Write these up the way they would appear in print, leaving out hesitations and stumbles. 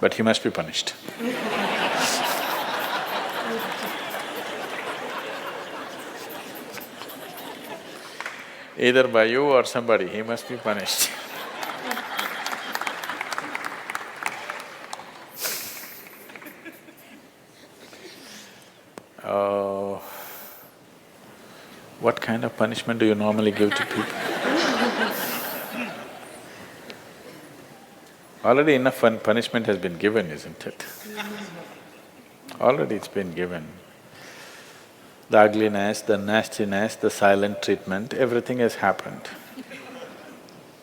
but he must be punished. Either by you or somebody, he must be punished. Oh, what kind of punishment do you normally give to people? Already enough punishment has been given, isn't it? Already it's been given. The ugliness, the nastiness, the silent treatment, everything has happened.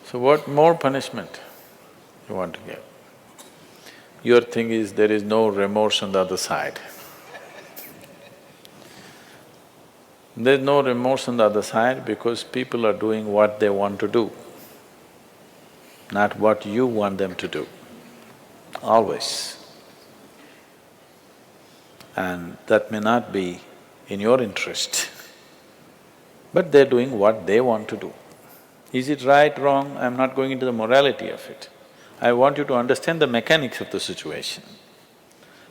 So what more punishment you want to give? Your thing is there is no remorse on the other side. There's no remorse on the other side because people are doing what they want to do, not what you want them to do, always. And that may not be in your interest, but they're doing what they want to do. Is it right, wrong? I'm not going into the morality of it. I want you to understand the mechanics of the situation.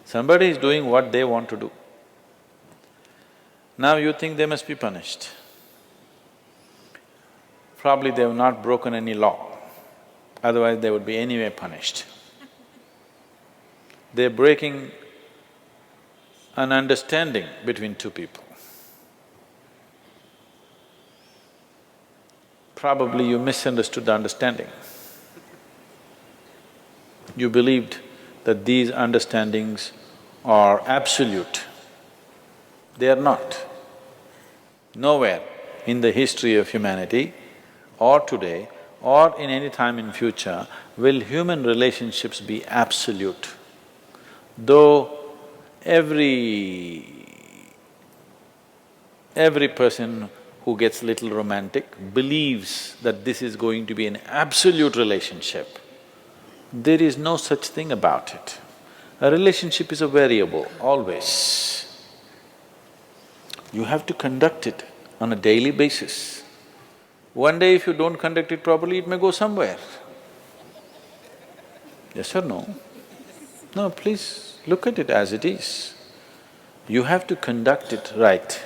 Somebody is doing what they want to do. Now you think they must be punished. Probably they have not broken any law, otherwise they would be anyway punished. They're breaking an understanding between two people. Probably you misunderstood the understanding. You believed that these understandings are absolute. They are not. Nowhere in the history of humanity or today or in any time in future will human relationships be absolute. Though every person who gets little romantic believes that this is going to be an absolute relationship, there is no such thing about it. A relationship is a variable, always. You have to conduct it on a daily basis. One day if you don't conduct it properly, it may go somewhere. Yes or no? No, please look at it as it is. You have to conduct it right.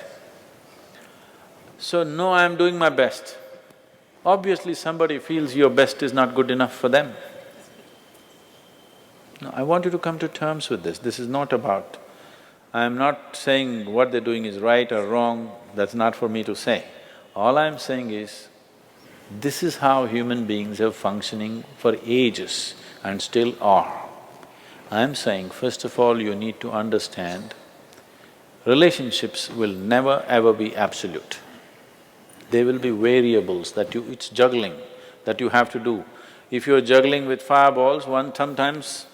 So, no, I'm doing my best. Obviously somebody feels your best is not good enough for them. No, I want you to come to terms with this. This is not about… I'm not saying what they're doing is right or wrong, that's not for me to say. All I'm saying is, this is how human beings are functioning for ages and still are. I'm saying, first of all, you need to understand, relationships will never ever be absolute. There will be variables that it's juggling that you have to do. If you're juggling with fireballs, sometimes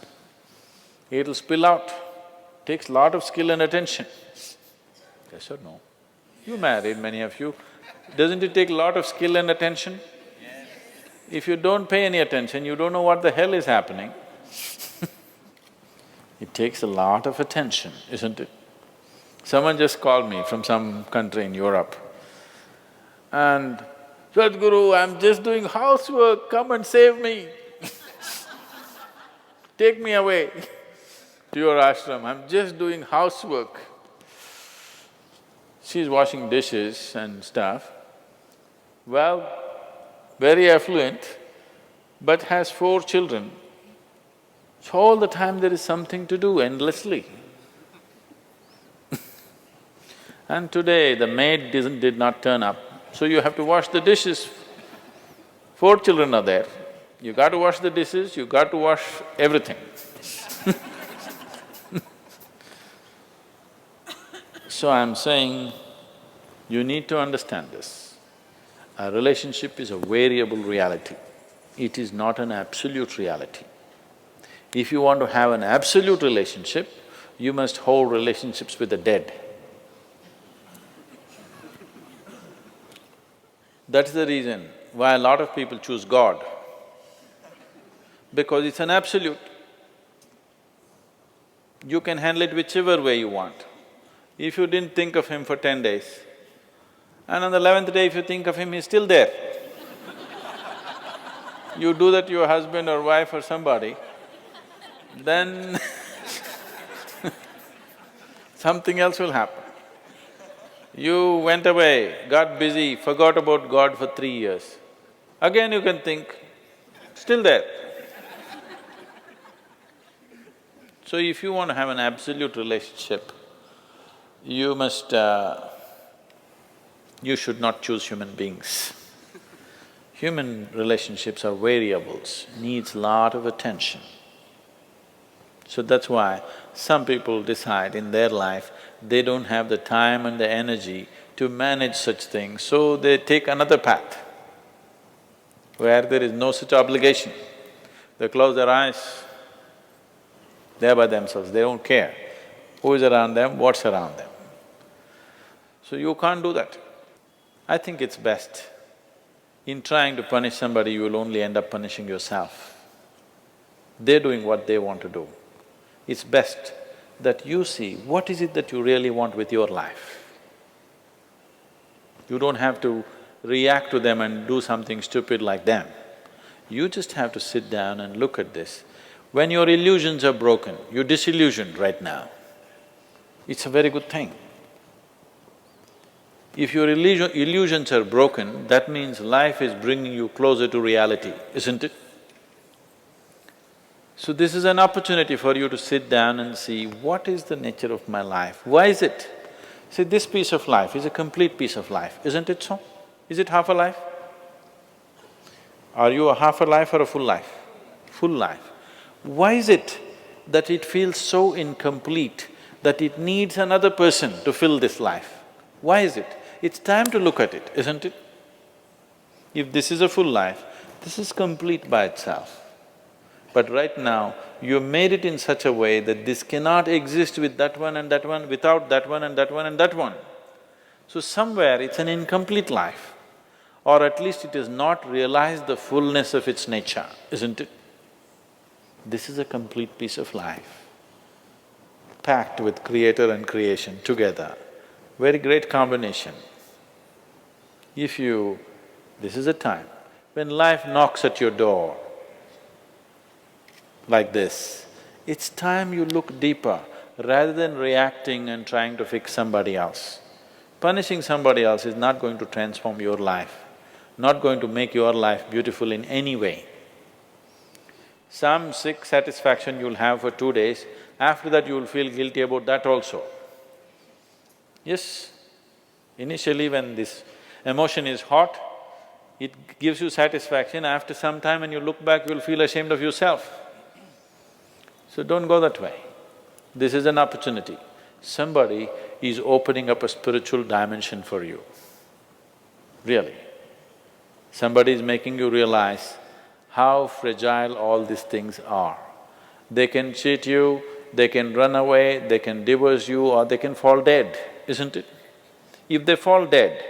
it'll spill out. Takes lot of skill and attention. Yes or no? You married, many of you. Doesn't it take a lot of skill and attention? If you don't pay any attention, you don't know what the hell is happening. It takes a lot of attention, isn't it? Someone just called me from some country in Europe and, "Sadhguru, I'm just doing housework, come and save me." Take me away to your ashram, I'm just doing housework. She's washing dishes and stuff. Well, very affluent, but has 4 children. So all the time there is something to do endlessly. And today the maid did not turn up, so you have to wash the dishes. 4 children are there, you got to wash the dishes, you got to wash everything. So I'm saying, you need to understand this. A relationship is a variable reality. It is not an absolute reality. If you want to have an absolute relationship, you must hold relationships with the dead. That's the reason why a lot of people choose God, because it's an absolute. You can handle it whichever way you want. If you didn't think of him for 10 days, and on the 11th day if you think of him, he's still there. You do that to your husband or wife or somebody, then something else will happen. You went away, got busy, forgot about God for 3 years. Again you can think, still there. So if you want to have an absolute relationship, you must… you should not choose human beings. Human relationships are variables, needs lot of attention. So that's why some people decide in their life they don't have the time and the energy to manage such things, so they take another path where there is no such obligation. They close their eyes, they're by themselves, they don't care who is around them, what's around them. So you can't do that. I think it's best, in trying to punish somebody, you will only end up punishing yourself. They're doing what they want to do. It's best that you see what is it that you really want with your life. You don't have to react to them and do something stupid like them. You just have to sit down and look at this. When your illusions are broken, you're disillusioned right now, it's a very good thing. If your illusions are broken, that means life is bringing you closer to reality, isn't it? So this is an opportunity for you to sit down and see, what is the nature of my life? Why is it? See, this piece of life is a complete piece of life, isn't it so? Is it half a life? Are you a half a life or a full life? Full life. Why is it that it feels so incomplete that it needs another person to fill this life? Why is it? It's time to look at it, isn't it? If this is a full life, this is complete by itself. But right now, you made it in such a way that this cannot exist with that one and that one, without that one and that one and that one. So somewhere it's an incomplete life, or at least it has not realized the fullness of its nature, isn't it? This is a complete piece of life, packed with creator and creation together. Very great combination. If you… this is a time when life knocks at your door like this, it's time you look deeper rather than reacting and trying to fix somebody else. Punishing somebody else is not going to transform your life, not going to make your life beautiful in any way. Some sick satisfaction you'll have for 2 days, after that you'll feel guilty about that also. Yes, initially when this emotion is hot, it gives you satisfaction, after some time when you look back, you'll feel ashamed of yourself. So don't go that way. This is an opportunity. Somebody is opening up a spiritual dimension for you, really. Somebody is making you realize how fragile all these things are. They can cheat you, they can run away, they can divorce you, or they can fall dead, isn't it? If they fall dead,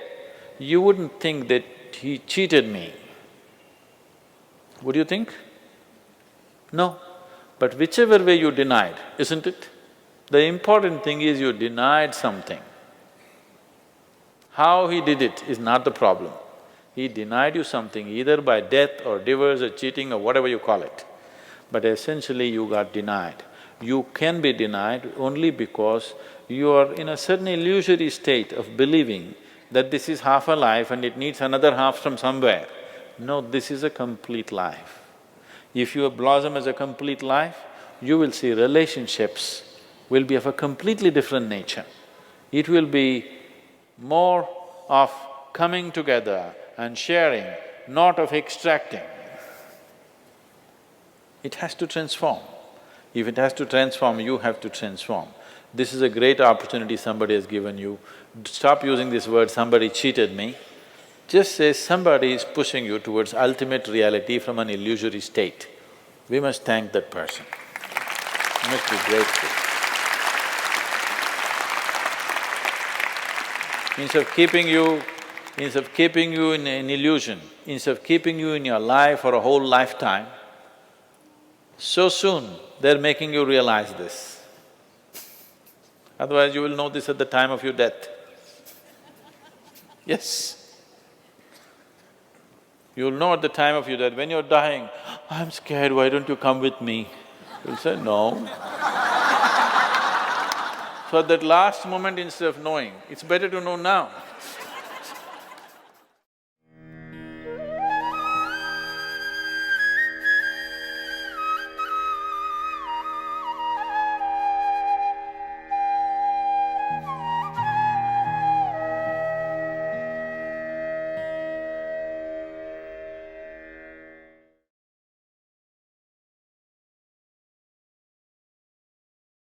you wouldn't think that he cheated me. Would you think? No. But whichever way you denied, isn't it? The important thing is you denied something. How he did it is not the problem. He denied you something either by death or divorce or cheating or whatever you call it. But essentially you got denied. You can be denied only because you are in a certain illusory state of believing that this is half a life and it needs another half from somewhere. No, this is a complete life. If you blossom as a complete life, you will see relationships will be of a completely different nature. It will be more of coming together and sharing, not of extracting. It has to transform. If it has to transform, you have to transform. This is a great opportunity somebody has given you. Stop using this word, somebody cheated me. Just say somebody is pushing you towards ultimate reality from an illusory state. We must thank that person. We must be grateful. Instead of keeping you in an illusion, instead of keeping you in your life for a whole lifetime, so soon they're making you realize this. Otherwise you will know this at the time of your death. Yes. You'll know at the time of your death, when you're dying, I'm scared, why don't you come with me? You'll say, no. So at that last moment, instead of knowing, it's better to know now.